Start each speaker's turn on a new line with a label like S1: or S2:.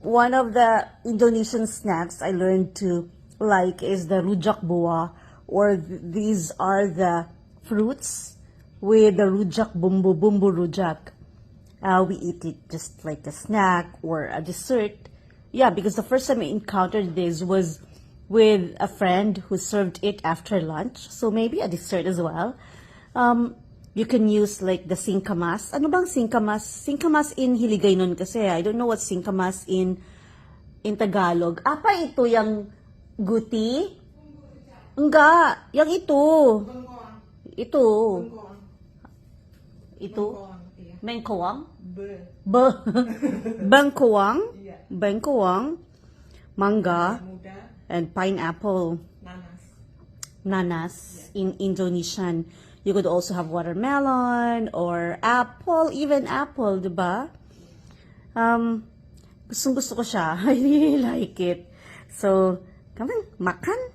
S1: one of the Indonesian snacks I learned to like is the rujak buah, or these are the fruits with the rujak bumbu rujak. We eat it just like a snack or a dessert. Yeah, because the first time I encountered this was with a friend who served it after lunch. So maybe a dessert as well. You can use like the singkamas. Ano bang singkamas? Singkamas in Hiligaynon kasi. I don't know what singkamas in Tagalog. Apa ito yung guti? Enggak, yang itu. Itu. Itu. Bengkoang? Bengkoang? Bengkoang, mangga, and pineapple. Nanas in Indonesian. You could also have watermelon or apple, even apple, diba? Gustong gusto ko siya. I really like it. So, come on, makan.